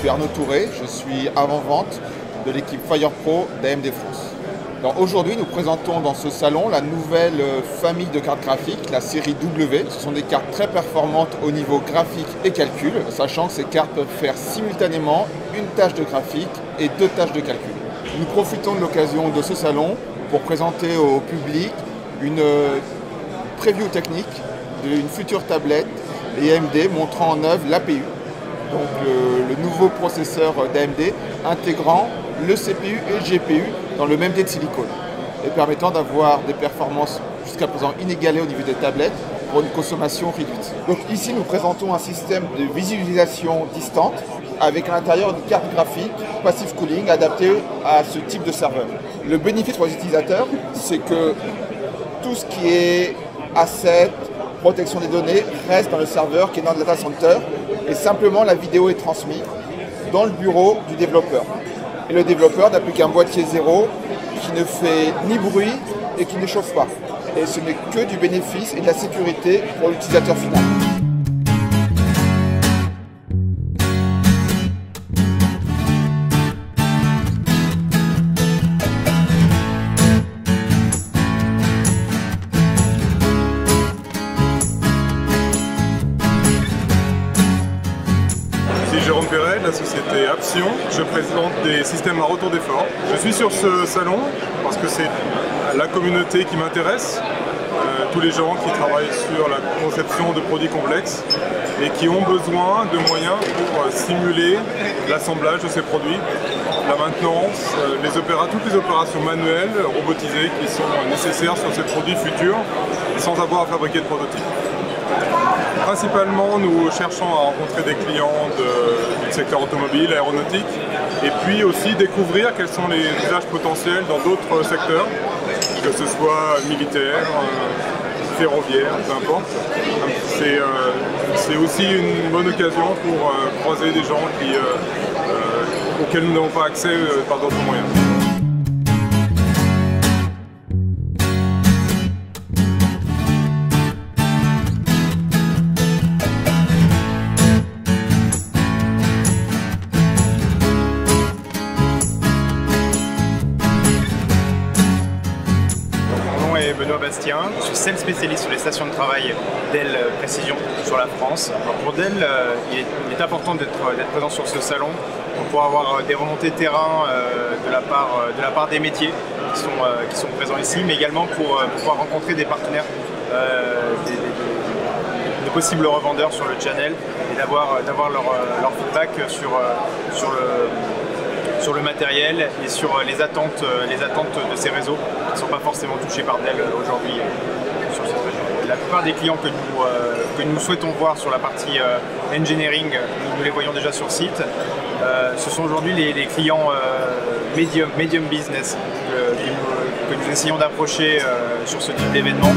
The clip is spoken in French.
suis Arnaud Touré, je suis avant-vente de l'équipe FirePro d'AMD France. Aujourd'hui, nous présentons dans ce salon la nouvelle famille de cartes graphiques, la série W. Ce sont des cartes très performantes au niveau graphique et calcul, sachant que ces cartes peuvent faire simultanément une tâche de graphique et 2 tâches de calcul. Nous profitons de l'occasion de ce salon pour présenter au public une preview technique d'une future tablette AMD montrant en œuvre l'APU, donc le nouveau processeur d'AMD intégrant le CPU et le GPU dans le même dé de silicone et permettant d'avoir des performances jusqu'à présent inégalées au niveau des tablettes pour une consommation réduite. Donc ici nous présentons un système de visualisation distante avec à l'intérieur une carte graphique Passive Cooling adaptée à ce type de serveur. Le bénéfice pour les utilisateurs, c'est que tout ce qui est asset, protection des données reste dans le serveur qui est dans le data center et simplement la vidéo est transmise dans le bureau du développeur. Et le développeur n'a plus qu'un boîtier zéro qui ne fait ni bruit et qui ne chauffe pas. Et ce n'est que du bénéfice et de la sécurité pour l'utilisateur final. Jérôme Perret de la société Apsion, je présente des systèmes à retour d'effort. Je suis sur ce salon parce que c'est la communauté qui m'intéresse, tous les gens qui travaillent sur la conception de produits complexes et qui ont besoin de moyens pour simuler l'assemblage de ces produits, la maintenance, toutes les opérations manuelles, robotisées qui sont nécessaires sur ces produits futurs sans avoir à fabriquer de prototypes. Principalement, nous cherchons à rencontrer des clients du secteur automobile, aéronautique, et puis aussi découvrir quels sont les usages potentiels dans d'autres secteurs, que ce soit militaire, ferroviaire, peu importe. C'est aussi une bonne occasion pour croiser des gens auxquels nous n'avons pas accès par d'autres moyens. Benoît Bastien, je suis sales spécialiste sur les stations de travail Dell Précision sur la France. Alors pour Dell, il est important d'être présent sur ce salon pour avoir des remontées de terrain de la part des métiers qui sont présents ici, mais également pour pouvoir rencontrer des partenaires, de possibles revendeurs sur le channel et d'avoir leur feedback sur le matériel et sur les attentes de ces réseaux qui ne sont pas forcément touchés par Dell aujourd'hui sur cette région. La plupart des clients que nous souhaitons voir sur la partie engineering, nous les voyons déjà sur site. Ce sont aujourd'hui les clients medium business que nous essayons d'approcher sur ce type d'événement.